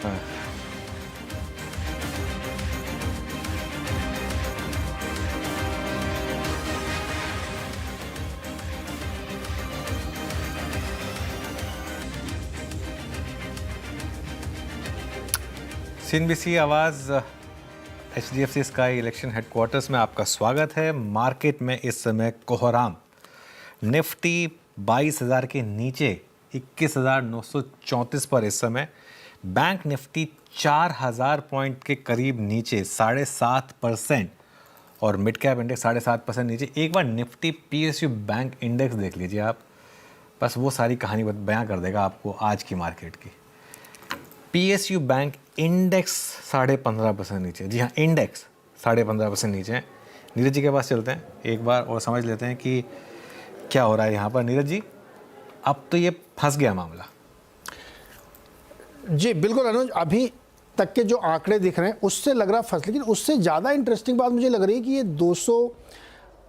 हाँ। CNBC आवाज़ HDFC sky election headquarters में आपका स्वागत है। मार्केट में इस समय कोहराम, निफ्टी 22,000 के नीचे 21,934 पर इस समय, बैंक निफ्टी 4,000 पॉइंट के करीब नीचे 7.5% और मिड कैप इंडेक्स 7.5% नीचे। एक बार निफ्टी PSU बैंक इंडेक्स देख लीजिए आप, बस वो सारी कहानी बयां कर देगा आपको आज की मार्केट की। PSU बैंक इंडेक्स 15.5% नीचे, जी हाँ इंडेक्स 15.5% नीचे है। नीरज जी के पास चलते हैं एक बार और समझ लेते हैं कि क्या हो रहा है यहाँ पर। नीरज जी, अब तो ये फंस गया मामला। जी बिल्कुल अनुज, अभी तक के जो आंकड़े दिख रहे हैं उससे लग रहा फंस, लेकिन उससे ज़्यादा इंटरेस्टिंग बात मुझे लग रही है कि ये 292,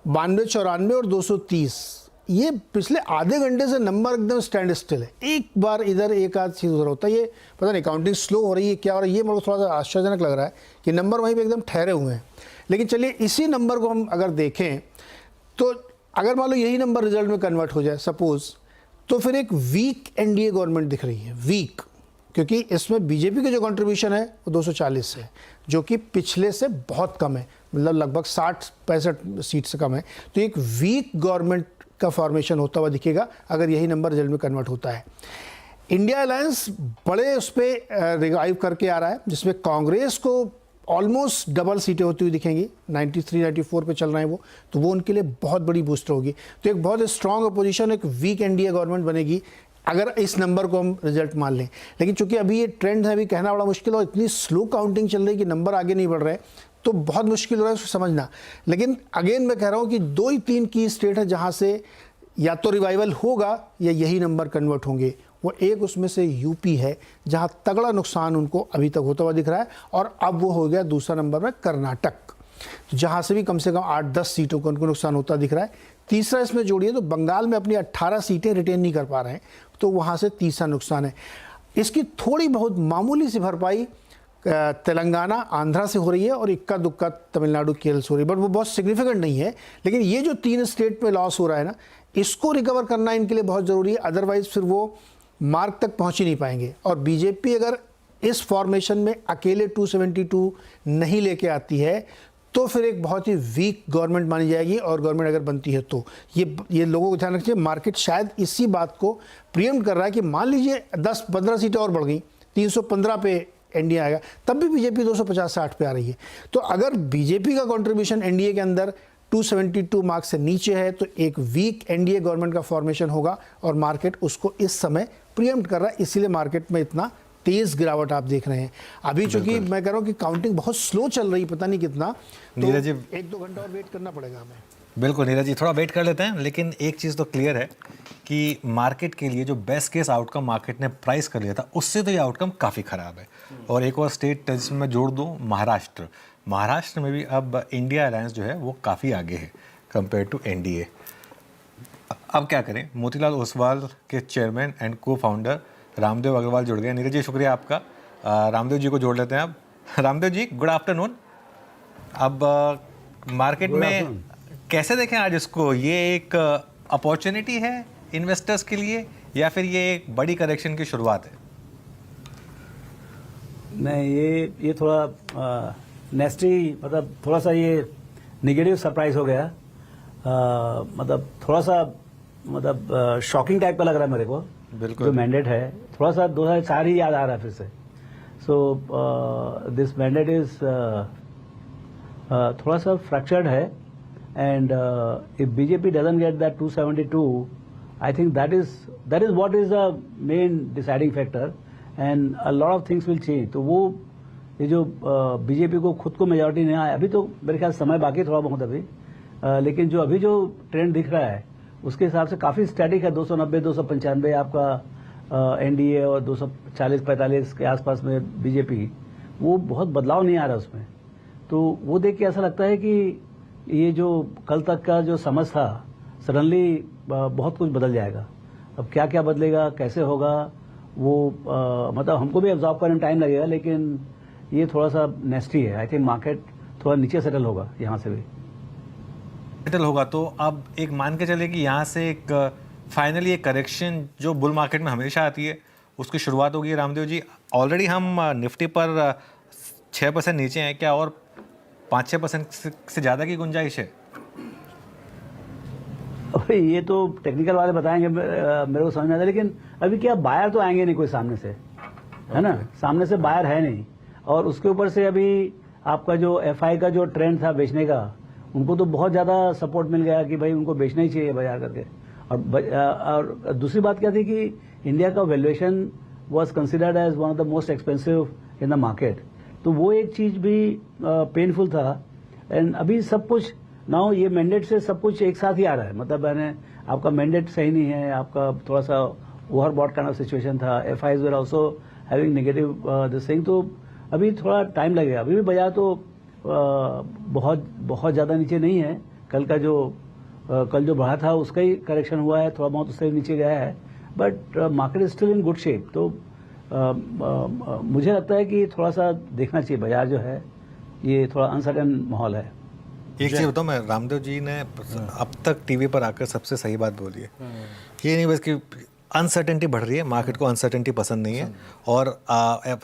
94 और 230 ये पिछले आधे घंटे से नंबर एकदम स्टैंड स्टिल है। एक बार इधर एक आध चीज़ उधर होता है, ये पता नहीं काउंटिंग स्लो हो रही है क्या हो रहा है, ये मुझे थोड़ा सा आश्चर्यजनक लग रहा है कि नंबर वहीं पे एकदम ठहरे हुए हैं। लेकिन चलिए इसी नंबर को हम अगर देखें तो अगर मान लो यही नंबर रिजल्ट में कन्वर्ट हो जाए सपोज, तो फिर एक वीक एनडीए गवर्नमेंट दिख रही है। वीक क्योंकि इसमें बीजेपी का जो कंट्रीब्यूशन है वो 240 है, जो कि पिछले से बहुत कम है, मतलब लगभग 60-65 सीट से कम है। तो एक वीक गवर्नमेंट का फॉर्मेशन होता हुआ दिखेगा अगर यही नंबर रिजल्ट में कन्वर्ट होता है। इंडिया अलायंस बड़े उस पर रिवाइव करके आ रहा है, जिसमें कांग्रेस को ऑलमोस्ट डबल सीटें होती हुई दिखेंगी, 93-94 पे चल रहे हैं वो, तो वो उनके लिए बहुत बड़ी बूस्टर होगी। तो एक बहुत स्ट्रांग अपोजिशन, एक वीक एनडीए गवर्नमेंट बनेगी अगर इस नंबर को हम रिजल्ट मान लें। लेकिन चूंकि अभी ये ट्रेंड है, अभी कहना बड़ा मुश्किल और इतनी स्लो काउंटिंग चल रही है कि नंबर आगे नहीं बढ़ रहे, तो बहुत मुश्किल हो रहा है उसको समझना। लेकिन अगेन मैं कह रहा हूँ कि 2 ही 3 की स्टेट है जहाँ से या तो रिवाइवल होगा या यही नंबर कन्वर्ट होंगे। वो एक उसमें से यूपी है जहाँ तगड़ा नुकसान उनको अभी तक होता हुआ दिख रहा है, और अब वो हो गया दूसरा नंबर में कर्नाटक, जहाँ से भी कम 8-10 सीटों को उनको नुकसान होता दिख रहा है। तीसरा इसमें जोड़िए तो बंगाल में अपनी 18 सीटें रिटेन नहीं कर पा रहे हैं, तो वहाँ से तीसरा नुकसान है। इसकी थोड़ी बहुत मामूली सी भरपाई तेलंगाना आंध्रा से हो रही है और इक्का दुक्का तमिलनाडु केरल से हो रही है, बट वो बहुत सिग्निफिकेंट नहीं है। लेकिन ये जो 3 स्टेट में लॉस हो रहा है ना, इसको रिकवर करना इनके लिए बहुत ज़रूरी है, अदरवाइज फिर वो मार्क तक पहुंच ही नहीं पाएंगे। और बीजेपी अगर इस फॉर्मेशन में अकेले 272 नहीं लेके आती है तो फिर एक बहुत ही वीक गवर्नमेंट मानी जाएगी, और गवर्नमेंट अगर बनती है तो ये लोगों को ध्यान रखिए। मार्केट शायद इसी बात को प्रियम्प्ट कर रहा है कि मान लीजिए 10-15 सीटें और बढ़ गई, 315 पे एनडीए आएगा, तब भी बीजेपी 250-60 पे आ रही है। तो अगर बीजेपी का कंट्रीब्यूशन एनडीए के अंदर 272 मार्क्स से नीचे है तो एक वीक एनडीए गवर्नमेंट का फॉर्मेशन होगा, और मार्केट उसको इस समय प्रियम्प्ट कर रहा है, इसीलिए मार्केट में इतना तेज गिरावट आप देख रहे हैं। अभी चूंकि मैं कह रहा हूँ कि काउंटिंग बहुत स्लो चल रही, पता नहीं कितना, तो 1-2 घंटा और वेट करना पड़ेगा हमें। बिल्कुल नीरज जी, थोड़ा वेट कर लेते हैं। लेकिन एक चीज़ तो क्लियर है कि मार्केट के लिए जो बेस्ट केस आउटकम मार्केट ने प्राइस कर लिया था, उससे तो ये आउटकम काफ़ी ख़राब है। और एक और स्टेट जिसमें मैं जोड़ दूँ, महाराष्ट्र में भी अब इंडिया अलायंस जो है वो काफ़ी आगे है कंपेयर टू एनडीए। अब क्या करें? मोतीलाल ओसवाल के चेयरमैन एंड को फाउंडर रामदेव अग्रवाल जुड़ गए। नीरज जी शुक्रिया आपका। रामदेव जी को जोड़ लेते हैं अब। Ramdev ji good afternoon. अब मार्केट में कैसे देखें आज इसको? ये एक अपॉर्चुनिटी है इन्वेस्टर्स के लिए या फिर ये एक बड़ी करेक्शन की शुरुआत है? नहीं, ये थोड़ा नेस्टी, मतलब थोड़ा सा ये निगेटिव सरप्राइज हो गया। मतलब थोड़ा सा मतलब शॉकिंग टाइप का लग रहा है मेरे को। बिल्कुल। जो मैंडेट है थोड़ा सा 2004 ही याद आ रहा है फिर से। सो दिस मैंडेट इज थोड़ा सा फ्रैक्चर्ड है, and if BJP doesn't get that 272, I think that is what is the main deciding factor, and a lot of things will change. तो वो ये जो बीजेपी को खुद को मेजॉरिटी नहीं आया, अभी तो मेरे ख्याल समय बाकी थोड़ा बहुत अभी, लेकिन जो अभी जो ट्रेंड दिख रहा है उसके हिसाब से काफी स्टैटिक है। 290-295 आपका एनडीए और 240-45 के आसपास में बीजेपी, वो बहुत बदलाव नहीं आ रहा उसमें। तो वो देख के ऐसा लगता है कि ये जो कल तक का जो समझ था, सडनली बहुत कुछ बदल जाएगा। अब क्या क्या बदलेगा, कैसे होगा, वो मतलब हमको भी एब्जॉर्ब करने में टाइम लगेगा, लेकिन ये थोड़ा सा नेस्टी है। आई थिंक मार्केट थोड़ा नीचे सेटल होगा यहाँ से भी। सेटल होगा तो अब एक मान के चले कि यहाँ से एक फाइनली एक करेक्शन जो बुल मार्केट में हमेशा आती है उसकी शुरुआत होगी। रामदेव जी, ऑलरेडी हम निफ्टी पर 6% नीचे हैं, क्या और 5-6% से ज़्यादा की गुंजाइश है? अरे ये तो टेक्निकल वाले बताएंगे, मेरे को समझ में आता है, लेकिन अभी क्या बायर तो आएंगे नहीं कोई सामने से, है ना, सामने से बायर है नहीं। और उसके ऊपर से अभी आपका जो एफआई का जो ट्रेंड था बेचने का, उनको तो बहुत ज़्यादा सपोर्ट मिल गया कि भाई उनको बेचना ही चाहिए बाजार करके। और दूसरी बात क्या थी कि इंडिया का valuation was considered as one of the most expensive in the market, तो वो एक चीज़ भी पेनफुल था। एंड अभी सब कुछ नाउ ये मैंडेट से सब कुछ एक साथ ही आ रहा है, मतलब मैंने आपका मैंडेट सही नहीं है, आपका थोड़ा सा ओवरबॉट काइंड ऑफ सिचुएशन था, FIIs were also having negative this thing, तो अभी थोड़ा टाइम लगेगा। अभी भी बाजार तो बहुत ज़्यादा नीचे नहीं है। कल जो बढ़ा था उसका ही करेक्शन हुआ है, थोड़ा बहुत उससे नीचे गया है, but market is still in good shape. तो मुझे लगता है कि थोड़ा सा देखना चाहिए, बाजार जो है ये थोड़ा अनसर्टेन माहौल है। एक चीज़ बताओ, मैं रामदेव जी ने अब तक टीवी पर आकर सबसे सही बात बोली है, ये नहीं बस कि अनसर्टेनिटी बढ़ रही है, मार्केट को अनसर्टेनिटी पसंद नहीं है, और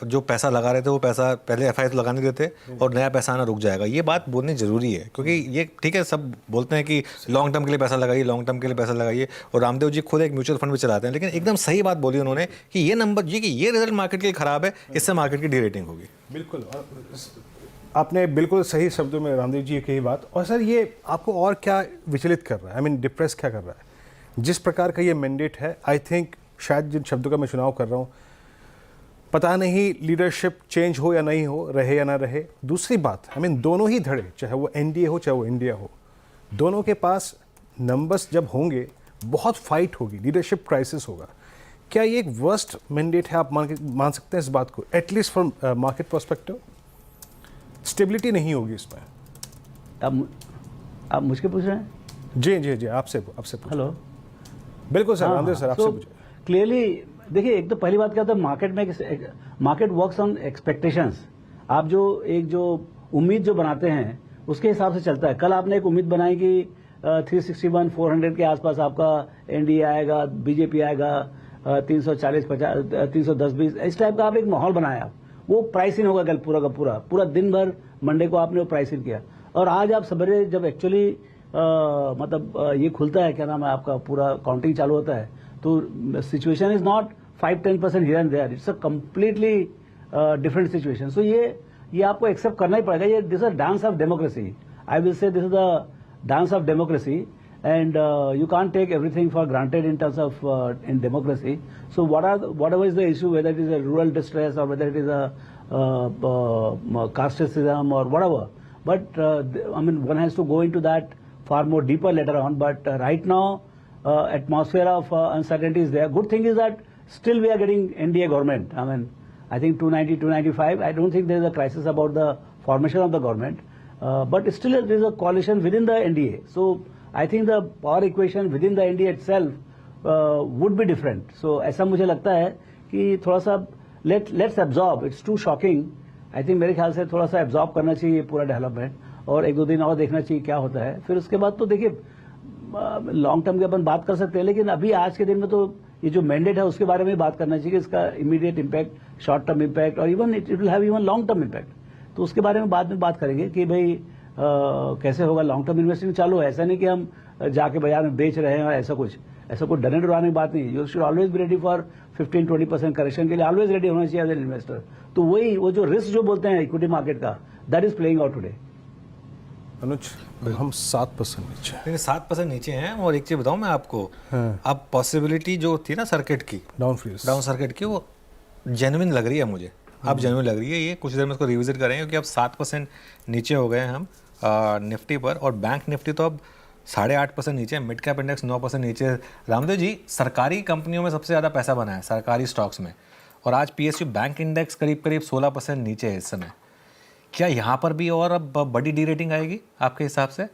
जो पैसा लगा रहे थे वो पैसा पहले एफआई तो लगाने देते और नया पैसा आना रुक जाएगा। ये बात बोलनी ज़रूरी है, क्योंकि ये ठीक है, सब बोलते हैं कि लॉन्ग टर्म के लिए पैसा लगाइए, लॉन्ग टर्म के लिए पैसा लगाइए, और रामदेव जी खुद एक म्यूचुअल फंड भी चलाते हैं, लेकिन एकदम सही बात बोली उन्होंने कि ये नंबर कि ये रिजल्ट मार्केट के लिए ख़राब है, इससे मार्केट की डीरेटिंग होगी। बिल्कुल, आपने बिल्कुल सही शब्दों में रामदेव जी की बात। और सर ये आपको और क्या विचलित कर रहा है, आई मीन डिप्रेस क्या कर रहा है? जिस प्रकार का ये मैंडेट है, आई थिंक शायद जिन शब्दों का मैं चुनाव कर रहा हूँ, पता नहीं लीडरशिप चेंज हो या नहीं हो, रहे या ना रहे। दूसरी बात, आई मीन दोनों ही धड़े, चाहे वो एनडीए हो चाहे वो इंडिया हो, दोनों के पास नंबर्स जब होंगे बहुत फाइट होगी, लीडरशिप क्राइसिस होगा। क्या ये एक वर्स्ट मैंडेट है, आप मान सकते हैं इस बात को, at least from market perspective? Stability नहीं होगी इसमें। आप मुझके पूछ रहे हैं? जी जी जी, आपसे पूछ। हेलो, बिल्कुल सर, रामदेव सर आपसे पूछे। क्लियरली देखिए, एक तो पहली बात क्या होता है, मार्केट वर्क्स ऑन एक्सपेक्टेशंस। आप जो उम्मीद जो बनाते हैं उसके हिसाब से चलता है। कल आपने एक उम्मीद बनाई कि 361 400 के आसपास आपका एनडीए आएगा, बीजेपी आएगा, 340 50 310 20, इस टाइप का आप एक माहौल बनाया। वो प्राइस इन होगा कल पूरा का पूरा दिन भर मंडे को आपने वो प्राइस इन किया, और आज आप सवेरे जब एक्चुअली मतलब ये खुलता है, क्या नाम है आपका, पूरा काउंटिंग चालू होता है, तो situation is not 5-10% here and there, it's a completely different situation. So ये आपको एक्सेप्ट करना ही पड़ेगा। ये this is dance of democracy, I will say this is the dance of democracy, and you can't take everything for granted in terms of in democracy. So whatever is the issue, whether it is a rural distress or whether it is a casteism or whatever, but I mean one has to go into that far more deeper later on. But right now atmosphere of uncertainty is there. Good thing is that still we are getting NDA government. I mean I think 290 295. I don't think there is a crisis about the formation of the government, but still there is a coalition within the NDA. So I think the power equation within the NDA itself would be different. So ऐसा मुझे लगता है कि थोड़ा सा let's absorb. It's too shocking. I think मेरे ख्याल से थोड़ा सा absorb करना चाहिए पूरा डेवलपमेंट, और 1-2 दिन और देखना चाहिए क्या होता है। फिर उसके बाद तो देखिए लॉन्ग टर्म की अपन बात कर सकते हैं, लेकिन अभी आज के दिन में तो ये जो मैंडेट है उसके बारे में बात करना चाहिए कि इसका immediate impact, short term impact, और even it will have even long term impact. तो उसके बारे में बाद में बात करेंगे कि भाई कैसे होगा। लॉन्ग टर्म इन्वेस्टिंग चालू है, ऐसा नहीं कि हम जाके बाजार में बेच रहे हैं और ऐसा कुछ डरने डराने की बात नहीं। You should always be ready for 15-20% correction के लिए, ऑलवेज रेडी होना चाहिए एज एन इन्वेस्टर। तो वो जो रिस्क जो बोलते हैं इक्विटी मार्केट का, that is playing out today. Anuj, हम 7% नीचे, लेकिन 7% नीचे हैं। और एक चीज़ बताऊं मैं आपको, अब पॉसिबिलिटी जो थी ना सर्किट की, डाउन सर्किट की, वो जेन्युइन लग रही है मुझे, अब जेन्युइन लग रही है। ये कुछ देर में इसको रिविजिट करेंगे, क्योंकि अब 7% नीचे हो गए हैं हम निफ्टी पर, और बैंक निफ्टी तो अब 8.5% नीचे है, मिड कैप इंडेक्स 9% नीचे। रामदेव जी, सरकारी कंपनियों में सबसे ज़्यादा पैसा बना है सरकारी स्टॉक्स में, और आज पीएसयू बैंक इंडेक्स करीब 16% नीचे है इस समय। क्या यहाँ पर भी और अब बड़ी डी रेटिंग आएगी आपके हिसाब से?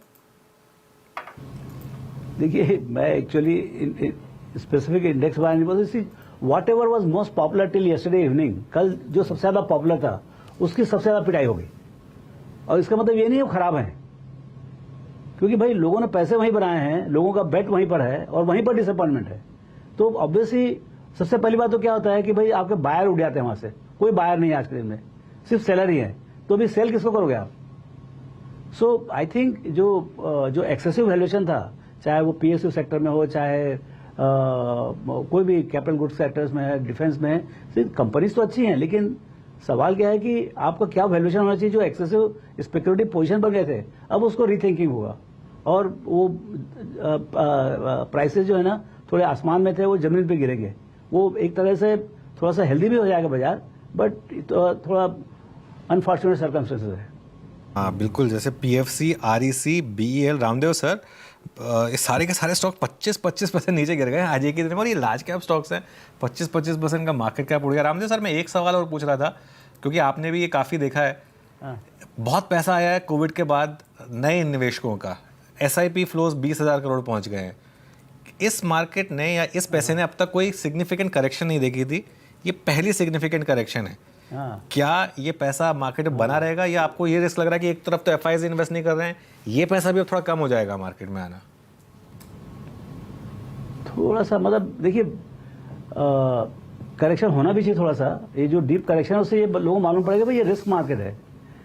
देखिए, मैं एक्चुअली स्पेसिफिक इंडेक्स बारे नहीं बोलती। What ever was most popular till yesterday evening, कल जो सबसे ज्यादा पॉपुलर था उसकी सबसे ज्यादा पिटाई हो गई। और इसका मतलब ये नहीं है वो खराब है, क्योंकि भाई लोगों ने पैसे वहीं बनाए हैं, लोगों का बेट वहीं पर है और वहीं पर डिसअपॉइंटमेंट है। तो ऑब्वियसली सबसे पहली बात तो क्या होता है कि भाई आपके बायर उड़ जाते हैं वहां से, कोई बायर नहीं है आज के दिन में, सिर्फ सेलर ही है। तो अभी सेल किसको करोगे आप? सो आई थिंक जो एक्सेसिव वैल्यूएशन था, चाहे वो पीएसयू सेक्टर में हो, चाहे कोई भी कैपिटल गुड्स सेक्टर्स में है, डिफेंस में है, कंपनीज तो अच्छी हैं, लेकिन सवाल क्या है कि आपका क्या वैल्यूएशन होना चाहिए। जो एक्सेसिव स्पेक्युलेटिव पोजीशन बन गए थे, अब उसको रीथिंकिंग होगा और वो प्राइसेस जो है ना थोड़े आसमान में थे वो जमीन पे गिरेंगे। वो एक तरह से थोड़ा सा हेल्दी भी हो जाएगा बाजार, बट थोड़ा अनफॉर्चुनेट सर्कमस्टेंसेस है। हाँ बिल्कुल, जैसे PFC, REC, BEL, Ramdev sir, ये सारे के सारे स्टॉक 25% नीचे गिर गए आज एक ही दिन में। और ये लार्ज कैप स्टॉक्स हैं, 25% का मार्केट कैप उड़ गया। रामदेव सर, मैं एक सवाल और पूछ रहा था, क्योंकि आपने भी ये काफ़ी देखा है, बहुत पैसा आया है कोविड के बाद नए निवेशकों का, एसआईपी फ्लोज 20,000 करोड़ पहुंच गए हैं। इस मार्केट ने या इस पैसे ने अब तक कोई सिग्निफिकेंट करेक्शन नहीं देखी थी, ये पहली सिग्निफिकेंट करेक्शन है। क्या ये पैसा मार्केट में बना रहेगा, या आपको ये रिस्क लग रहा है कि एक तरफ तो एफआईआई इन्वेस्ट नहीं कर रहे हैं, ये पैसा भी अब थोड़ा कम हो जाएगा मार्केट में आना? थोड़ा सा मतलब देखिए, करेक्शन होना भी चाहिए थोड़ा सा। ये जो डीप करेक्शन है उससे ये लोगों को मालूम पड़ेगा भाई ये रिस्क मार्केट है,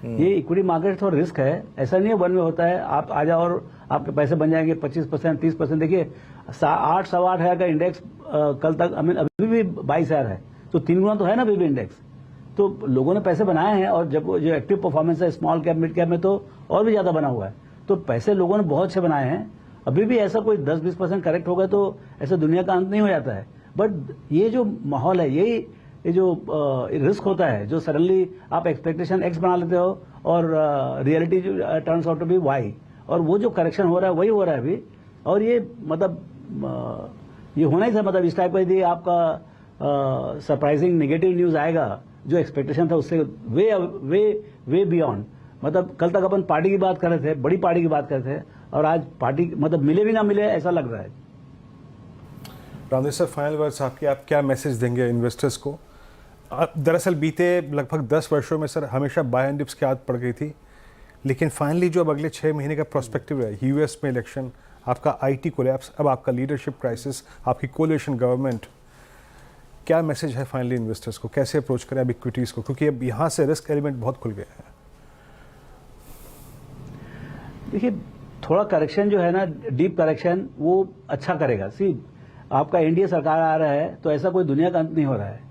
ये इक्विटी मार्केट थोड़ा रिस्क है। ऐसा नहीं है वन में होता है, आप आ जाओ और आपके पैसे बन जाएंगे 25%, 30%। देखिए 8 सवा 8 हजार का इंडेक्स कल तक अभी भी 22,000 है, तो 3 गुना तो है ना अभी भी इंडेक्स। तो लोगों ने पैसे बनाए हैं, और जब जो एक्टिव परफॉर्मेंस है स्मॉल कैप मिड कैप में तो और भी ज्यादा बना हुआ है। तो पैसे लोगों ने बहुत अच्छे बनाए हैं। अभी भी ऐसा कोई 10-20% करेक्ट होगा तो ऐसा दुनिया का अंत नहीं हो जाता है। बट ये जो माहौल है, ये जो रिस्क होता है, जो सडनली आप एक्सपेक्टेशन एक्स बना लेते हो और reality turns out to be y, और वो जो करेक्शन हो रहा है वही हो रहा है अभी। और ये मतलब ये होना ही था, मतलब इस टाइप का यदि आपका सरप्राइजिंग नेगेटिव न्यूज आएगा, जो एक्सपेक्टेशन था उससे वे वे वे बियॉन्ड। मतलब कल तक अपन पार्टी की बात कर रहे थे, बड़ी पार्टी की बात कर रहे थे, और आज पार्टी मतलब मिले भी ना मिले ऐसा लग रहा है। रामदेव सर, फाइनल वर्ड्स आपके, आप क्या मैसेज देंगे इन्वेस्टर्स को? दरअसल बीते लगभग 10 वर्षों में सर हमेशा बाय एंड डिप्स की आदत पड़ गई थी, लेकिन फाइनली जो अब अगले 6 महीने का प्रोस्पेक्टिव है, यूएस में इलेक्शन, आपका आईटी कोलैप्स, अब आपका लीडरशिप क्राइसिस, आपकी कोलिशन गवर्नमेंट, क्या मैसेज है फाइनली इन्वेस्टर्स को? कैसे अप्रोच करें अब इक्विटीज को, क्योंकि अब यहाँ से रिस्क एलिमेंट बहुत खुल गया है? देखिए थोड़ा करेक्शन जो है ना, डीप करेक्शन, वो अच्छा करेगा। सी आपका एनडीए सरकार आ रहा है तो ऐसा कोई दुनिया का अंत नहीं हो रहा है।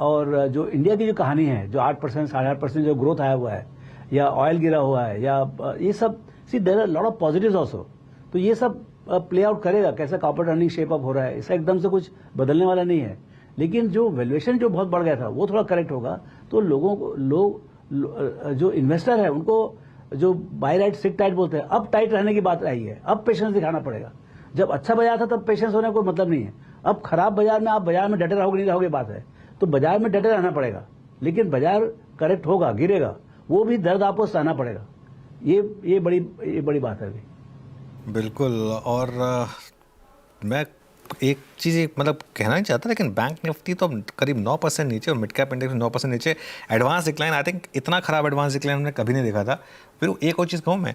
और जो इंडिया की जो कहानी है, जो 8% 8.5% जो ग्रोथ आया हुआ है, या ऑयल गिरा हुआ है, या ये सब, see there are lot of positives also. तो ये सब प्ले आउट करेगा, कैसा कॉर्पोरेट अर्निंग शेप अप हो रहा है, इसका एकदम से कुछ बदलने वाला नहीं है। लेकिन जो वैल्यूएशन जो बहुत बढ़ गया था वो थोड़ा करेक्ट होगा, तो लोगों को जो इन्वेस्टर है उनको जो बाय राइट सिट टाइट बोलते हैं, अब टाइट रहने की बात आई है। अब पेशेंस दिखाना पड़ेगा। जब अच्छा बाजार था तब पेशेंस होने का कोई मतलब नहीं है। अब खराब बाजार में आप बाजार में डटे रहोगे नहीं रहोगे बात है, तो बाजार में डटे रहना पड़ेगा। लेकिन बाजार करेक्ट होगा, गिरेगा, वो भी दर्द आपको सहना पड़ेगा। ये बड़ी बात है अभी। बिल्कुल। और मैं एक चीज़ मतलब कहना नहीं चाहता, लेकिन बैंक निफ्टी तो करीब 9% नीचे और मिड कैप इंडेक्स 9% नीचे। एडवांस डिक्लाइन, आई थिंक इतना खराब एडवांस डिक्लाइन हमने कभी नहीं देखा था। फिर एक और चीज़ कहूँ मैं,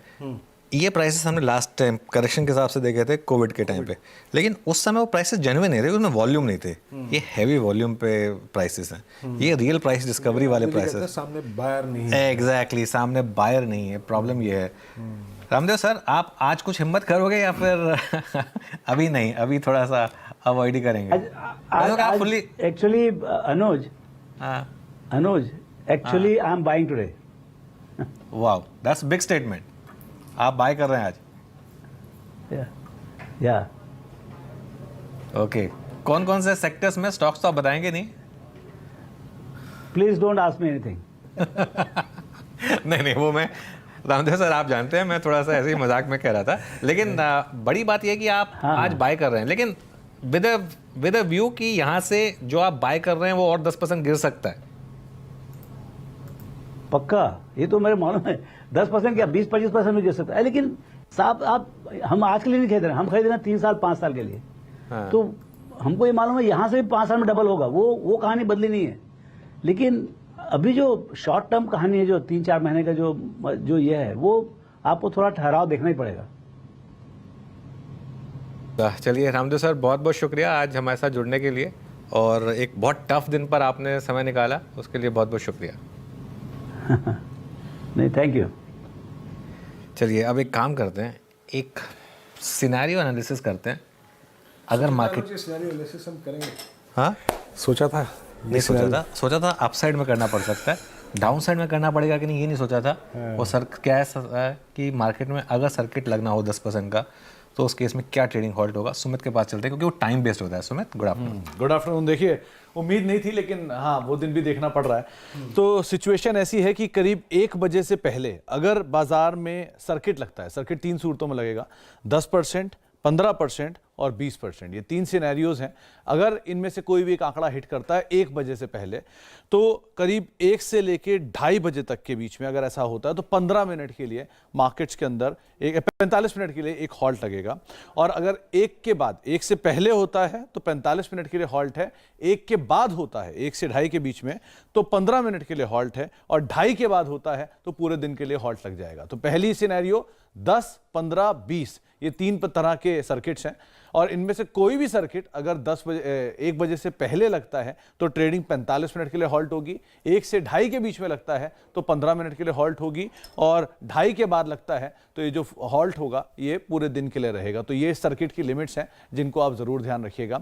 ये प्राइसेस हमने लास्ट टाइम करेक्शन के हिसाब से देखे थे कोविड के टाइम पे, लेकिन उस समय वो प्राइसेस जेन्युइन नहीं थे, उसमें वॉल्यूम नहीं थे। ये हैवी वॉल्यूम पे प्राइसेस हैं, ये रियल प्राइस डिस्कवरी वाले प्राइसेस। सामने बायर नहीं है। एग्जैक्टली, सामने बायर नहीं है, प्रॉब्लम ये है। रामदेव सर, आप आज कुछ हिम्मत करोगे या फिर अभी नहीं, अभी थोड़ा सा अवॉइड ही करेंगे? Actually Anuj actually I am buying today. Wow, that's big statement. आप बाय कर रहे हैं आज? या ओके। कौन कौन से सेक्टर्स में स्टॉक्स तो आप बताएंगे नहीं? Please don't ask me anything. नहीं, वो मैं, रामदेव सर आप जानते हैं मैं थोड़ा सा ऐसे ही मजाक में कह रहा था, लेकिन बड़ी बात यह है कि आप आज बाय कर रहे हैं, लेकिन विद अ व्यू कि यहाँ से जो आप बाय कर रहे हैं वो और 10% गिर सकता है। पक्का, ये तो मेरे मालूम है 10% क्या 20-25% में गिर सकता है। लेकिन साहब हम आज के लिए नहीं खरीद रहे हैं, हम खरीद रहे हैं 3 साल 5 साल के लिए। तो हमको ये मालूम है यहाँ से भी 5 साल में डबल होगा, वो कहानी बदली नहीं है। लेकिन अभी जो शॉर्ट टर्म कहानी है, जो 3-4 महीने का जो ये है, वो आपको थोड़ा ठहराव देखना ही पड़ेगा। चलिए रामदेव सर, बहुत बहुत शुक्रिया आज हमारे साथ जुड़ने के लिए, और एक बहुत टफ दिन पर आपने समय निकाला, उसके लिए बहुत बहुत शुक्रिया। नहीं, थैंक यू। चलिए अब एक काम करते हैं, एक सिनेरियो एनालिसिस करते हैं। अगर मार्केट हम करेंगे, हाँ सोचा था, नहीं सोचा था अपसाइड में करना पड़ सकता है, डाउन साइड में करना पड़ेगा कि नहीं ये नहीं सोचा था। और सर क्या है कि मार्केट में अगर सर्किट लगना हो 10% का, तो उस केस में क्या ट्रेडिंग हॉल्ट होगा। सुमित के पास चलते हैं क्योंकि वो टाइम बेस्ड होता है। Sumit, good afternoon. Good afternoon. देखिए, उम्मीद नहीं थी, लेकिन हाँ, वो दिन भी देखना पड़ रहा है। तो सिचुएशन ऐसी है कि करीब 1 बजे से पहले अगर बाजार में सर्किट लगता है, सर्किट 3 सूरतों में लगेगा, 10%, 15% और 20%, ये 3 सिनेरियोज हैं। अगर इनमें से कोई भी एक आंकड़ा हिट करता है 1 बजे से पहले, तो करीब 1 से लेके 2:30 बजे तक के बीच में अगर ऐसा होता है, तो 15 मिनट के लिए मार्केट्स के अंदर 45 मिनट के लिए एक हॉल्ट लगेगा। और अगर 1 के बाद, 1 से पहले होता है तो 45 मिनट के लिए हॉल्ट है, 1 के बाद होता है 1 से 2:30 के बीच में तो 15 मिनट के लिए हॉल्ट है, और 2:30 के बाद होता है तो पूरे दिन के लिए हॉल्ट लग जाएगा। तो पहली सिनेरियो 10, 15, 20, ये 3 तरह के सर्किट्स हैं, और इनमें से कोई भी सर्किट अगर 1 बजे से पहले लगता है तो ट्रेडिंग 45 मिनट के लिए हॉल्ट होगी, 1 से 2:30 के बीच में लगता है तो 15 मिनट के लिए हॉल्ट होगी, और 2:30 के बाद लगता है तो ये जो हॉल्ट होगा ये पूरे दिन के लिए रहेगा। तो ये सर्किट की लिमिट्स हैं जिनको आप ज़रूर ध्यान रखिएगा।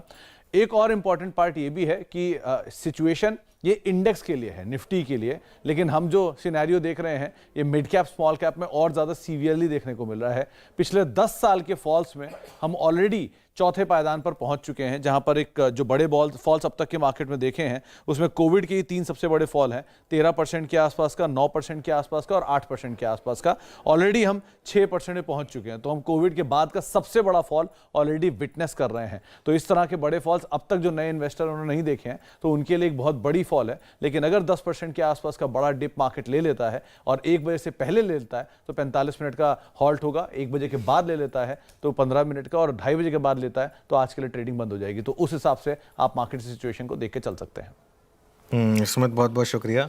एक और इंपॉर्टेंट पार्ट ये भी है कि सिचुएशन ये इंडेक्स के लिए है, निफ्टी के लिए, लेकिन हम जो सिनेरियो देख रहे हैं ये मिड कैप स्मॉल कैप में और ज़्यादा सीवियरली देखने को मिल रहा है। पिछले 10 साल के फॉल्स में हम ऑलरेडी चौथे पायदान पर पहुंच चुके हैं, जहां पर एक जो बड़े फॉल्स अब तक के मार्केट में देखे हैं उसमें कोविड के 3 सबसे बड़े फॉल हैं, 13% के आसपास का, 9% के आसपास का और 8% के आसपास का। ऑलरेडी हम 6% में पहुंच चुके हैं, तो हम कोविड के बाद का सबसे बड़ा फॉल ऑलरेडी विटनेस कर रहे हैं। तो इस तरह के बड़े फॉल्स अब तक जो नए इन्वेस्टर उन्होंने नहीं देखे हैं तो उनके लिए एक बहुत बड़ी फॉल है। लेकिन अगर 10% के आसपास का बड़ा डिप मार्केट ले लेता है और 1 बजे से पहले ले लेता है तो 45 मिनट का हॉल्ट होगा, 1 बजे के बाद ले लेता है तो 15 मिनट का, और 2:30 बजे के बाद लेता है तो आज के लिए ट्रेडिंग बंद हो जाएगी। तो उस हिसाब से आप मार्केट सिचुएशन को देख के चल सकते हैं। सुमित, बहुत बहुत शुक्रिया।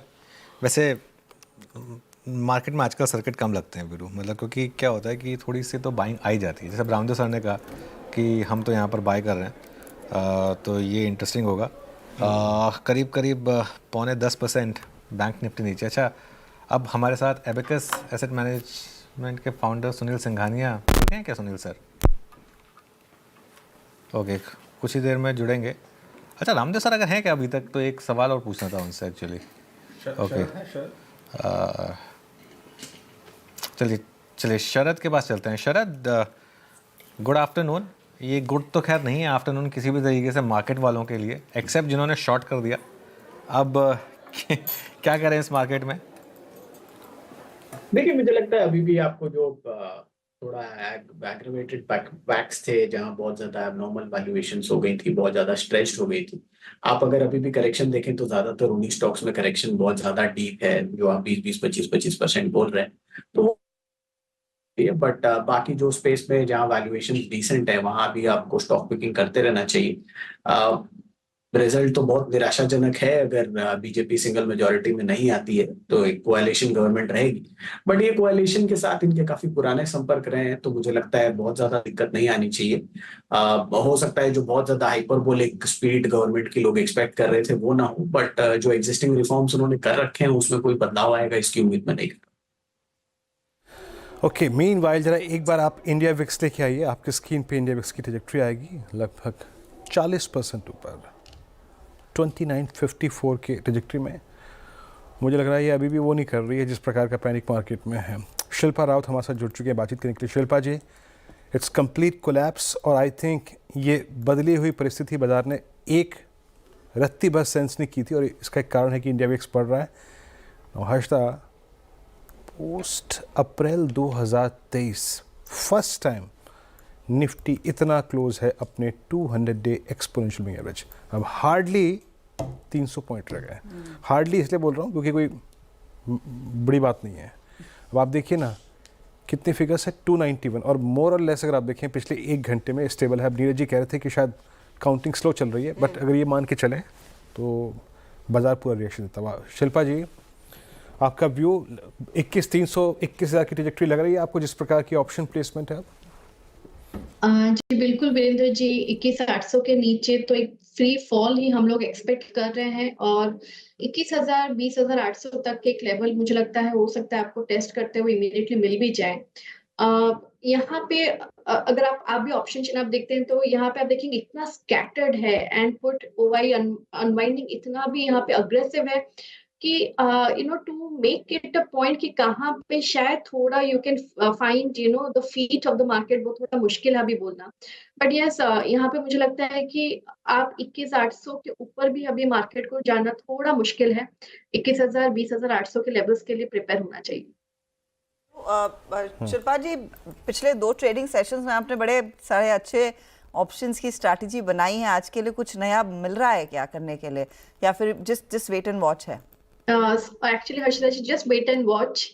वैसे मार्केट में आजकल सर्किट कम लगते हैं वीरू, मतलब क्योंकि क्या होता है कि थोड़ी सी तो बाइंग आई जाती है। जैसे रामदेव सर ने कहा कि हम तो यहाँ पर बाय कर रहे हैं, तो ये इंटरेस्टिंग होगा। करीब करीब 9.5% बैंक निफ्टी नीचे। अच्छा, अब हमारे साथ एबेकस एसेट मैनेजमेंट के फाउंडर सुनील सिंघानिया जुड़े हैं क्या? सुनील सर, ओके, कुछ ही देर में जुड़ेंगे। अच्छा रामदेव सर अगर हैं क्या अभी तक, तो एक सवाल और पूछना था उनसे एक्चुअली। ओके, चलिए शरद के पास चलते हैं। शरद, गुड आफ्टरनून। ये गुड तो खैर नहीं है आफ्टरनून किसी भी तरीके से मार्केट वालों के लिए, एक्सेप्ट जिन्होंने शॉर्ट कर दिया। अब क्या करें इस मार्केट में? देखिए, मुझे लगता है अभी भी आपको जो थोड़ा एग्रीवेटेड पैक्स थे, जहां बहुत ज्यादा एबनॉर्मल वैल्यूएशंस हो गई थी, बहुत ज्यादा स्ट्रेच्ड हो गई थी। आप अगर अभी भी करेक्शन देखें तो ज्यादातर उन्हीं स्टॉक्स में करेक्शन बहुत ज्यादा डीप है, जो आप 20-25% बोल रहे हैं, तो वो बट बाकी जो स्पेस में जहां वैल्यूएशन डिसेंट है वहां भी आपको स्टॉक पिकिंग करते रहना चाहिए। रिजल्ट तो बहुत निराशाजनक है, अगर बीजेपी सिंगल मेजॉरिटी में नहीं आती है तो एक कोalition गवर्नमेंट रहेगी, बट ये कोalition के साथ इनके काफी पुराने संपर्क रहे हैं, तो मुझे लगता है बहुत ज्यादा दिक्कत नहीं आनी चाहिए। हो सकता है जो बहुत ज्यादा हाइपरबोलिक स्पीड गवर्नमेंट की लोग एक्सपेक्ट कर रहे थे वो ना हो, बट जो एग्जिस्टिंग रिफॉर्म्स उन्होंने कर रखे हैं उसमें कोई बदलाव आएगा इसकी उम्मीद में नहीं करता। ओके, मीनवाइल जरा एक बार आप इंडिया विक्स लेके आइए। आपकी स्क्रीन पे इंडिया विक्स की ट्रैजेक्टरी आएगी लगभग 40% ऊपर, 2954 के ट्रैजेक्टरी में। मुझे लग रहा है ये अभी भी वो नहीं कर रही है जिस प्रकार का पैनिक मार्केट में है। शिल्पा राउत हमारे साथ जुड़ चुके हैं बातचीत करने के लिए। शिल्पा जी, इट्स कंप्लीट कोलैप्स, और आई थिंक ये बदली हुई परिस्थिति बाजार ने एक रत्ती भर सेंस नहीं की थी, और इसका एक कारण है कि इंडिया विक्स बढ़ रहा है। हर्षदा, पोस्ट अप्रैल 2023 फर्स्ट टाइम निफ्टी इतना क्लोज है अपने 200 डे एक्सपोनेंशियल मूविंग एवरेज। अब हार्डली 300 पॉइंट रह गए। हार्डली इसलिए बोल रहा हूँ क्योंकि कोई बड़ी बात नहीं है। अब आप देखिए ना कितने फिगर्स है, 291, और मोर और लेस अगर आप देखें पिछले 1 घंटे में स्टेबल है। अब नीरज जी कह रहे थे कि शायद काउंटिंग स्लो चल रही है, बट अगर ये मान के चले तो बाजार पूरा रिएक्शन देता हुआ। शिल्पा जी, आपका व्यू 21,300 की ट्रैजेक्टरी लग रही है आपको जिस प्रकार की ऑप्शन प्लेसमेंट है अब? जी बिल्कुल वीरेंद्र जी, 21,800 के नीचे तो एक फ्री फॉल ही हम लोग एक्सपेक्ट कर रहे हैं, और 21,000 20,800 तक के एक लेवल मुझे लगता है हो सकता है आपको टेस्ट करते हुए इमीडिएटली मिल भी जाए। यहाँ पे अगर आप भी ऑप्शन चेन आप देखते हैं तो यहाँ पे आप देखेंगे इतना स्कैटर्ड है, एंड पुट ओवाई अनवाइंडिंग इतना भी यहाँ पे अग्रेसिव है कि to make it a point कि कहाँ पे शायद थोड़ा you can find the feet of the market, वो थोड़ा मुश्किल है अभी बोलना। बट यस, यहाँ पे मुझे लगता है कि आप 21,800 के ऊपर भी अभी मार्केट को जाना थोड़ा मुश्किल है। 21,000 20,800 के लेवल्स के लिए प्रिपेयर होना चाहिए। शिल्पा जी, पिछले 2 ट्रेडिंग सेशंस में आपने बड़े सारे अच्छे ऑप्शंस की स्ट्रैटेजी बनाई है। आज के लिए कुछ नया मिल रहा है क्या करने के लिए, या फिर जिस वेट एंड वॉच है? Actually Harshita ji, just wait and watch.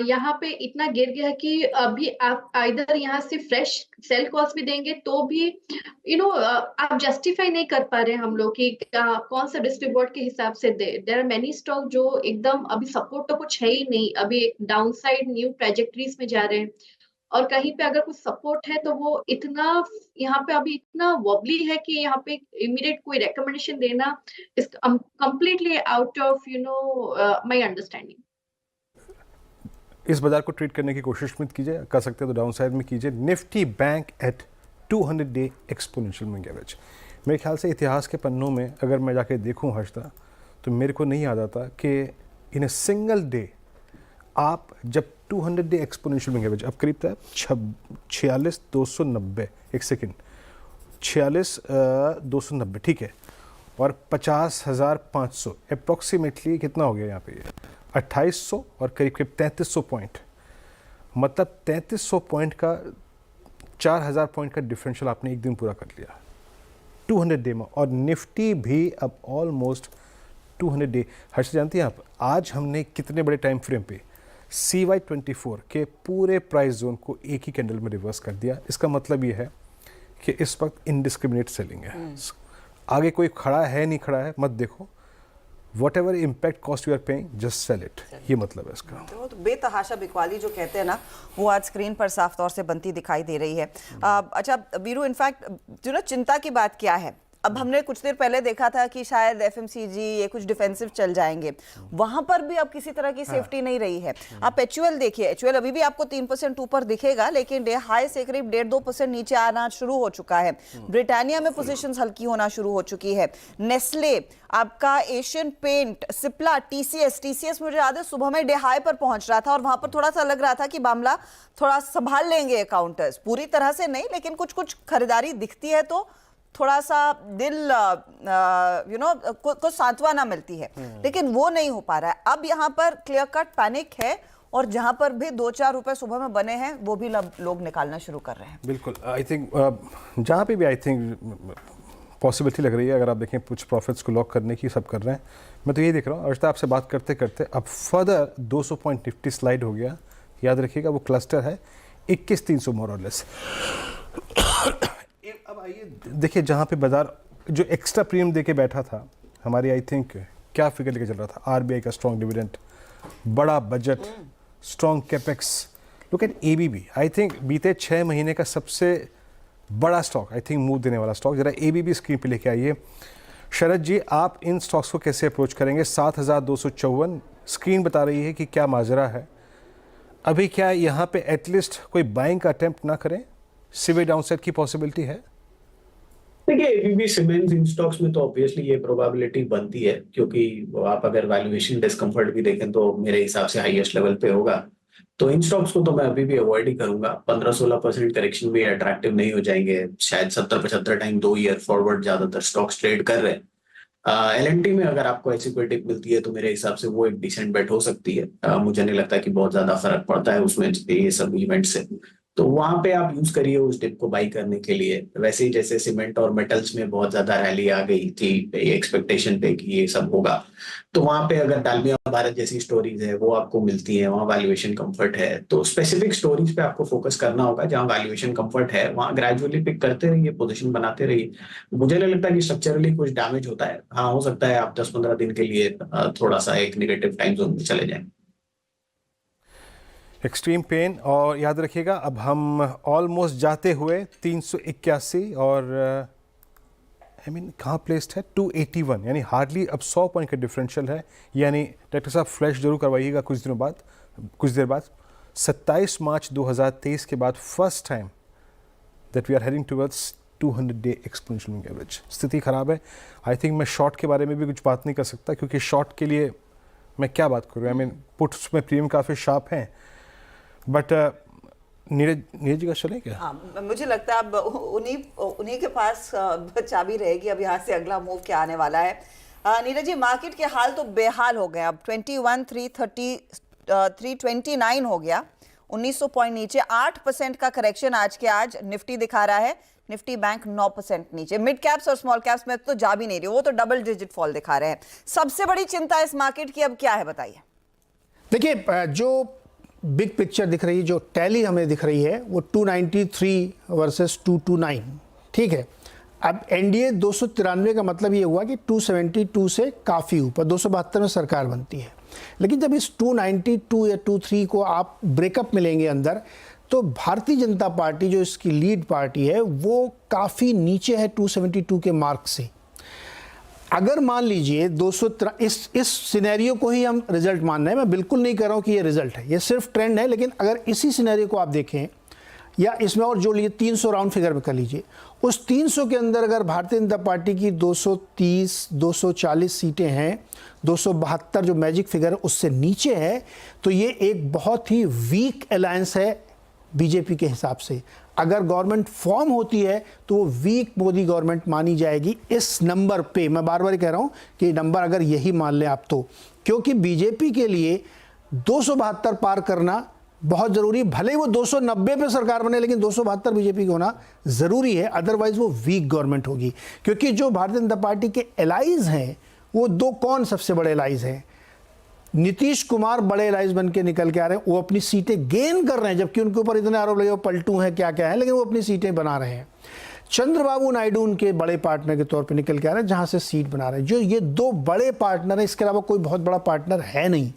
यहाँ पे इतना गिर गया है कि अभी आप इधर यहाँ से फ्रेश सेल कॉल्स भी देंगे तो भी आप जस्टिफाई नहीं कर पा रहे हैं हम लोग कि कौन सा रिस्क रिवॉर्ड के हिसाब से दे। देयर आर मेनी स्टॉक जो एकदम अभी सपोर्ट तो कुछ है ही नहीं, अभी एक डाउनसाइड न्यू ट्रेजेक्टरीज में जा रहे हैं, और कहीं पे अगर कुछ सपोर्ट है तो वो इतना यहाँ पे अभी इतना वॉबली है कि यहाँ पे इमीडिएट कोई रिकमेंडेशन देना is completely out of my understanding. इस बाजार को ट्रेड करने की कोशिश मत कीजिए, कर सकते हैं तो डाउन साइड में कीजिए। Nifty bank at 200 day exponential moving average. मेरे ख्याल से इतिहास के पन्नों में अगर मैं जाके देखूं हर्षदा, तो मेरे को नहीं याद आता कि इन ए सिंगल डे आप जब 200 डे एक्सपोनेंशियल मूविंग एवरेज अब करीब था 46,290, एक सेकेंड, 46,290, ठीक है, और 50,500 अप्रॉक्सीमेटली कितना हो गया यहाँ पे, 2,800 और करीब करीब 3,300 पॉइंट, मतलब 3,300 पॉइंट का 4,000 पॉइंट का डिफरेंशियल आपने एक दिन पूरा कर लिया 200 डे में। और निफ्टी भी अब ऑलमोस्ट 200 डे। हर्ष जानती हैं आप, आज हमने कितने बड़े टाइम फ्रेम पे CY24 के पूरे प्राइस जोन को एक ही कैंडल में रिवर्स कर दिया। इसका मतलब ये है कि इस वक्त इनडिस्क्रिमिनेट सेलिंग है। आगे कोई खड़ा है नहीं खड़ा है मत देखो, whatever impact cost you are paying just sell it, ये मतलब है इसका। तो बेतहाशा बिकवाली जो कहते हैं ना, वो आज स्क्रीन पर साफ तौर से बनती दिखाई दे रही है। अच्छा वीरू, इनफैक्ट जो चिंता की बात क्या है, अब हमने कुछ देर पहले देखा था कि शायद FMCG ये कुछ डिफेंसिव चल जाएंगे, वहां पर भी अब किसी तरह की सेफ्टी नहीं रही है। आप HUL देखिए, HUL अभी भी आपको 3% ऊपर दिखेगा, लेकिन डे हाई से करीब 1.5-2% नीचे आना शुरू हो चुका है। ब्रिटानिया में पोजीशंस हल्की होना शुरू हो चुकी है। नेस्ले, आपका एशियन पेंट, सिप्ला, TCS मुझे याद है सुबह में डे हाई पर पहुंच रहा था, और वहां पर थोड़ा सा लग रहा था कि मामला थोड़ा संभाल लेंगे काउंटर्स, पूरी तरह से नहीं, लेकिन कुछ कुछ खरीदारी दिखती है तो थोड़ा सा दिल को सांत्वना मिलती है, लेकिन वो नहीं हो पा रहा है। अब यहाँ पर क्लियर कट पैनिक है, और जहाँ पर भी 2-4 रुपए सुबह में बने हैं वो भी लोग निकालना शुरू कर रहे हैं। बिल्कुल, आई थिंक जहाँ पे भी आई थिंक पॉसिबिलिटी लग रही है, अगर आप देखें कुछ प्रॉफिट्स को लॉक करने की सब कर रहे हैं। मैं तो यही देख रहा हूँ अर्षिता, आपसे बात करते करते अब फर्दर 200 पॉइंट निफ्टी स्लाइड हो गया। याद रखिएगा वो क्लस्टर है 21,300 मोर और लेस। अब आइए देखिए, जहाँ पे बाजार जो एक्स्ट्रा प्रीमियम देके बैठा था, हमारी आई थिंक क्या फिगर लेके चल रहा था, RBI का स्ट्रॉन्ग डिविडेंड, बड़ा budget, strong capex. Look at ABB, I think बीते 6 महीने का सबसे बड़ा स्टॉक, आई थिंक मूव देने वाला स्टॉक। जरा ABB स्क्रीन पे लेके आइए। शरद जी, आप इन स्टॉक्स को कैसे अप्रोच करेंगे? 7,254 स्क्रीन बता रही है कि क्या माजरा है अभी, क्या यहाँ पे एटलीस्ट कोई बाइंग का अटेम्प्ट ना करें? सिविल डाउनसाइड की पॉसिबिलिटी है? देखिए, ABB सीमेंट्स इन स्टॉक्स में तो ऑब्वियसली ये प्रोबेबिलिटी बनती है, क्योंकि आप अगर वैल्यूएशन डिस्कम्फर्ट भी देखें तो मेरे हिसाब से हाईएस्ट लेवल पे होगा। तो इन स्टॉक्स को तो मैं अभी भी अवॉइड ही करूंगा। 15-16% करेक्शन भी अट्रैक्टिव नहीं हो जाएंगे। शायद 70-75 टाइम 2 ईयर फॉरवर्ड ज्यादातर स्टॉक्स ट्रेड कर रहे हैं। LNT में अगर आपको ऐसी कोई टिप मिलती है तो मेरे हिसाब से वो एक डिसेंट बेट हो सकती है। मुझे नहीं लगता कि बहुत ज्यादा फर्क पड़ता है उसमें ये सब इवेंट से। तो वहां पे आप यूज करिए उस डिप को बाई करने के लिए। वैसे ही जैसे सीमेंट और मेटल्स में बहुत ज्यादा रैली आ गई थी एक्सपेक्टेशन पे कि ये सब होगा, तो वहां पे अगर डालमिया भारत जैसी स्टोरीज है वो आपको मिलती है, वहाँ वैल्यूएशन कंफर्ट है, तो स्पेसिफिक स्टोरीज पे आपको फोकस करना होगा जहाँ वैल्यूएशन कंफर्ट है, वहाँ ग्रेजुअली पिक करते रहिए, पोजीशन बनाते रहिए। मुझे नहीं लगता कि स्ट्रक्चरली कुछ डैमेज होता है। हाँ, हो सकता है आप 10-15 दिन के लिए थोड़ा सा एक नेगेटिव टाइम जोन में चले जाएं। Extreme pain. और याद रखिएगा अब हम ऑलमोस्ट जाते हुए 381 और कहाँ प्लेस्ड है 281, यानी हार्डली अब 100 पॉइंट का डिफरेंशियल है। यानी डॉक्टर साहब फ्लैश जरूर करवाइएगा कुछ देर बाद 27 मार्च 2023 के बाद first time that we are heading towards 200 day exponential moving average. स्थिति खराब है। आई थिंक मैं शॉर्ट के बारे में भी कुछ बात नहीं कर सकता, क्योंकि शॉर्ट के लिए मैं क्या बात करूँ। पुट्स में प्रीमियम काफ़ी शार्प हैं, बट नीरज जी का चले क्या? हाँ, मुझे लगता है अब उन्हीं के पास चाबी रहेगी अब यहाँ से अगला मूव क्या आने वाला है। नीरज जी, मार्केट के हाल तो बेहाल हो गए। अब 21,329 हो गया, 1900 पॉइंट नीचे, 8% का करेक्शन आज के आज निफ्टी दिखा रहा है। निफ्टी बैंक 9% नीचे। मिड कैप्स और स्मॉल कैप्स में तो जा भी नहीं रही, वो तो डबल डिजिट फॉल दिखा रहे हैं। सबसे बड़ी चिंता इस मार्केट की अब क्या है, बताइए। देखिए, जो बिग पिक्चर दिख रही है, जो टैली हमें दिख रही है, वो 293 वर्सेस 229, ठीक है। अब एनडीए 293 का मतलब ये हुआ कि 272 से काफ़ी ऊपर, 272 में सरकार बनती है। लेकिन जब इस 292 या 23 को आप ब्रेकअप मिलेंगे अंदर, तो भारतीय जनता पार्टी जो इसकी लीड पार्टी है वो काफ़ी नीचे है 272 के मार्क से। अगर मान लीजिए 200 इस सिनेरियो को ही हम रिजल्ट मान रहे हैं, मैं बिल्कुल नहीं कह रहा हूँ कि ये रिजल्ट है, ये सिर्फ ट्रेंड है। लेकिन अगर इसी सिनेरियो को आप देखें या इसमें और जोड़ लीजिए 300 राउंड फिगर में कर लीजिए, उस 300 के अंदर अगर भारतीय जनता पार्टी की 230 240 सीटें हैं, 272 जो मैजिक फिगर है उससे नीचे है, तो ये एक बहुत ही वीक अलायंस है बीजेपी के हिसाब से। अगर गवर्नमेंट फॉर्म होती है तो वो वीक मोदी गवर्नमेंट मानी जाएगी इस नंबर पे। मैं बार बार कह रहा हूँ कि नंबर अगर यही मान लें आप, तो क्योंकि बीजेपी के लिए 272 पार करना बहुत ज़रूरी, भले ही वो 290 पे सरकार बने, लेकिन 272 बीजेपी को होना ज़रूरी है, अदरवाइज वो वीक गवर्नमेंट होगी। क्योंकि जो भारतीय जनता पार्टी के एलाइज हैं वो दो, कौन सबसे बड़े एलाइज हैं? नीतीश कुमार बड़े एलाइज बन के निकल के आ रहे हैं, वो अपनी सीटें गेन कर रहे हैं, जबकि उनके ऊपर इतने आरोप लगे वो पलटू हैं क्या क्या है, लेकिन वो अपनी सीटें बना रहे हैं। चंद्रबाबू नायडू उनके बड़े पार्टनर के तौर पे निकल के आ रहे हैं, जहां से सीट बना रहे हैं। जो ये दो बड़े पार्टनर हैं, इसके अलावा कोई बहुत बड़ा पार्टनर है नहीं।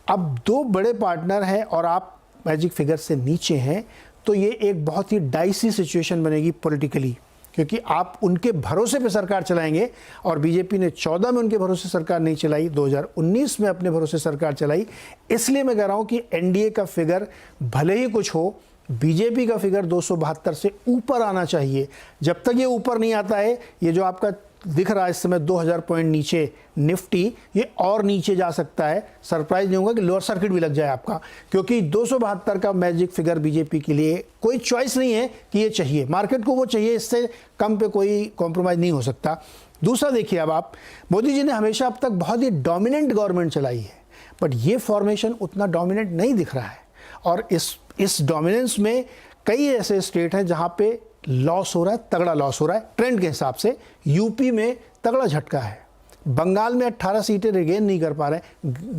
अब दो बड़े पार्टनर हैं और आप मैजिक फिगर से नीचे हैं, तो ये एक बहुत ही डाइसी सिचुएशन बनेगी पॉलिटिकली, क्योंकि आप उनके भरोसे पे सरकार चलाएंगे। और बीजेपी ने 14 में उनके भरोसे सरकार नहीं चलाई, 2019 में अपने भरोसे सरकार चलाई। इसलिए मैं कह रहा हूँ कि एनडीए का फिगर भले ही कुछ हो, बीजेपी का फिगर 272 से ऊपर आना चाहिए। जब तक ये ऊपर नहीं आता है, ये जो आपका दिख रहा है इस समय 2000 पॉइंट नीचे निफ्टी, ये और नीचे जा सकता है। सरप्राइज नहीं होगा कि लोअर सर्किट भी लग जाए आपका, क्योंकि 272 का मैजिक फिगर बीजेपी के लिए कोई चॉइस नहीं है कि ये चाहिए, मार्केट को वो चाहिए, इससे कम पे कोई कॉम्प्रोमाइज़ नहीं हो सकता। दूसरा देखिए, अब आप, मोदी जी ने हमेशा अब तक बहुत ही डोमिनेंट गवर्नमेंट चलाई है, बट ये फॉर्मेशन उतना डोमिनेंट नहीं दिख रहा है। और इस डोमिनेंस में कई ऐसे स्टेट हैं जहाँ पे लॉस हो रहा है, तगड़ा लॉस हो रहा है ट्रेंड के हिसाब से। यूपी में तगड़ा झटका है, बंगाल में 18 सीटें रिगेन नहीं कर पा रहे हैं,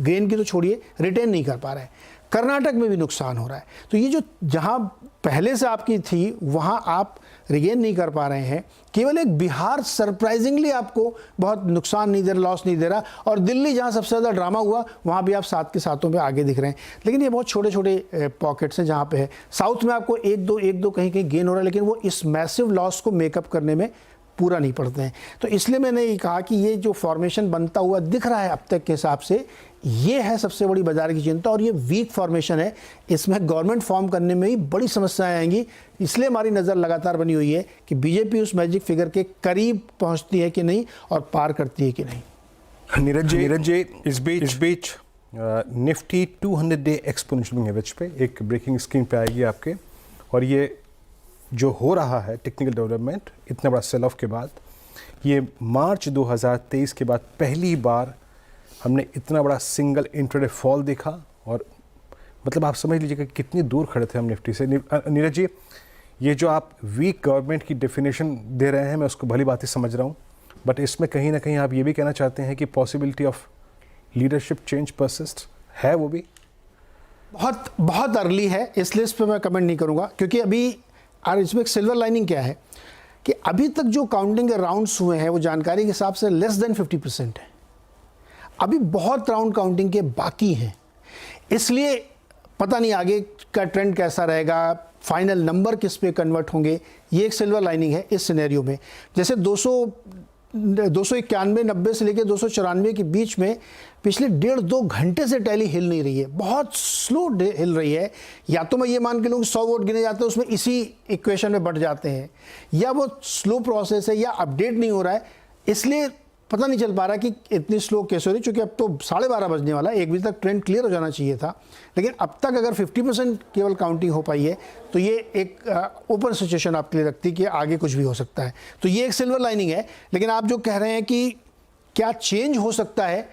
गेन की तो छोड़िए, रिटेन नहीं कर पा रहे हैं। कर्नाटक में भी नुकसान हो रहा है। तो ये जो जहां पहले से आपकी थी वहां आप रिगेन नहीं कर पा रहे हैं। केवल एक बिहार सरप्राइजिंगली आपको बहुत नुकसान नहीं दे रहा, लॉस नहीं दे रहा। और दिल्ली जहां सबसे ज़्यादा ड्रामा हुआ वहां भी आप 7 के 7 पे आगे दिख रहे हैं। लेकिन ये बहुत छोटे छोटे पॉकेट्स हैं जहां पे है। साउथ में आपको एक दो कहीं कहीं गेन हो रहा है, लेकिन वो इस मैसिव लॉस को मेकअप करने में पूरा नहीं पड़ते हैं। तो इसलिए मैंने ये कहा कि ये जो फॉर्मेशन बनता हुआ दिख रहा है अब तक के हिसाब से, ये है सबसे बड़ी बाजार की चिंता। और ये वीक फॉर्मेशन है, इसमें गवर्नमेंट फॉर्म करने में ही बड़ी समस्याएं आएंगी। इसलिए हमारी नज़र लगातार बनी हुई है कि बीजेपी उस मैजिक फिगर के करीब पहुंचती है कि नहीं और पार करती है कि नहीं। नीरज जी, इस बीच निफ्टी 200 डे एक्सपोनेंशियल एवरेज पे एक ब्रेकिंग स्क्रीन पे आएगी आपके। और ये जो हो रहा है टेक्निकल डेवलपमेंट इतना बड़ा सेल ऑफ के बाद, ये मार्च 2023 के बाद पहली बार हमने इतना बड़ा सिंगल इंट्राडे फॉल देखा। और मतलब आप समझ लीजिएगा कितनी दूर खड़े थे हम निफ्टी से। नीरज जी, ये जो आप वीक गवर्नमेंट की डेफिनेशन दे रहे हैं, मैं उसको भली बात ही समझ रहा हूँ, बट इसमें कहीं ना कहीं आप ये भी कहना चाहते हैं कि possibility of leadership change persist है, वो भी बहुत बहुत अर्ली है, इस लिस्ट पे मैं कमेंट नहीं करूँगा, क्योंकि अभी और इसमें एक सिल्वर लाइनिंग क्या है कि अभी तक जो काउंटिंग के राउंड्स हुए हैं वो जानकारी के हिसाब से लेस देन 50% है। अभी बहुत राउंड काउंटिंग के बाकी हैं, इसलिए पता नहीं आगे का ट्रेंड कैसा रहेगा, फाइनल नंबर किस पे कन्वर्ट होंगे। ये एक सिल्वर लाइनिंग है इस सिनेरियो में। जैसे 291-90 से लेकर 294 के बीच में पिछले 1.5-2 घंटे से टैली हिल नहीं रही है, बहुत स्लो हिल रही है। या तो मैं ये मान के लूँ कि 100 वोट गिने जाते हैं उसमें इसी इक्वेशन में बढ़ जाते हैं, या वो स्लो प्रोसेस है या अपडेट नहीं हो रहा है, इसलिए पता नहीं चल पा रहा कि इतनी स्लो कैसे हो रही। चूँकि अब तो 12:30 बजने वाला है, 1 बजे तक ट्रेंड क्लियर हो जाना चाहिए था, लेकिन अब तक अगर 50% केवल काउंटिंग हो पाई है तो ये एक ओपन सिचुएशन आपके लिए रखती है कि आगे कुछ भी हो सकता है। तो ये एक सिल्वर लाइनिंग है। लेकिन आप जो कह रहे हैं कि क्या चेंज हो सकता है,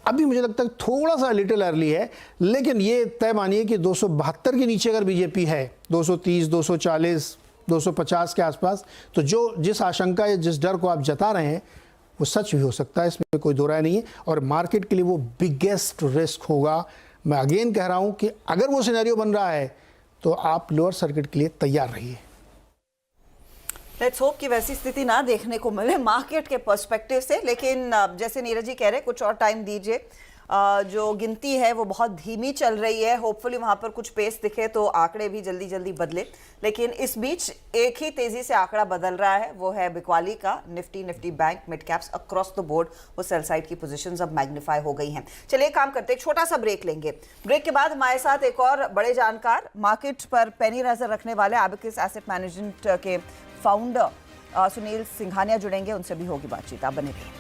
अभी मुझे लगता है थोड़ा सा लिटिल अर्ली है, लेकिन ये तय मानिए कि 272 के नीचे अगर बीजेपी है, 230, 240, 250 के आसपास, तो जिस आशंका या जिस डर को आप जता रहे हैं वो सच भी हो सकता है, इसमें कोई दो राय नहीं है। और मार्केट के लिए वो बिगेस्ट रिस्क होगा। मैं अगेन कह रहा हूं कि अगर वो सिनेरियो बन रहा है तो आप लोअर सर्किट के लिए तैयार रहिए। लेट्स होप कि वैसी स्थिति ना देखने को मिले मार्केट के पर्सपेक्टिव से, लेकिन जैसे नीरज जी कह रहे हैं कुछ और टाइम दीजिए। जो गिनती है वो बहुत धीमी चल रही है, होपफुली वहां पर कुछ पेस दिखे तो आंकड़े भी जल्दी जल्दी बदले। लेकिन इस बीच एक ही तेजी से आंकड़ा बदल रहा है, वो है बिकवाली का। Nifty bank mid caps across the board वो सेल साइड की पोजीशंस अब मैग्नीफाई हो गई हैं। चलिए काम करते, एक छोटा सा ब्रेक लेंगे। ब्रेक के बाद हमारे साथ एक और बड़े जानकार, मार्केट पर पैनी नजर रखने वाले एबेकस एसेट मैनेजमेंट के फाउंडर सुनील सिंघानिया जुड़ेंगे, उनसे भी होगी बातचीत। आप बने रहिए।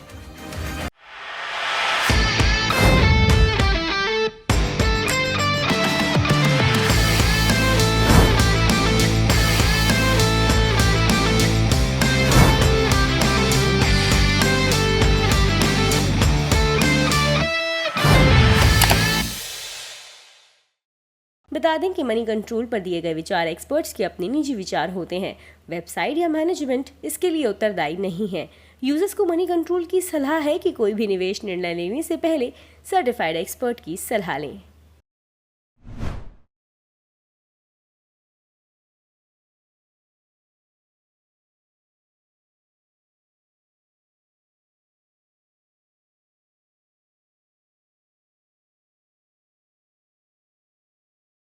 बता दें कि मनी कंट्रोल पर दिए गए विचार एक्सपर्ट्स के अपने निजी विचार होते हैं। वेबसाइट या मैनेजमेंट इसके लिए उत्तरदायी नहीं है। यूजर्स को मनी कंट्रोल की सलाह है कि कोई भी निवेश निर्णय लेने से पहले सर्टिफाइड एक्सपर्ट की सलाह लें।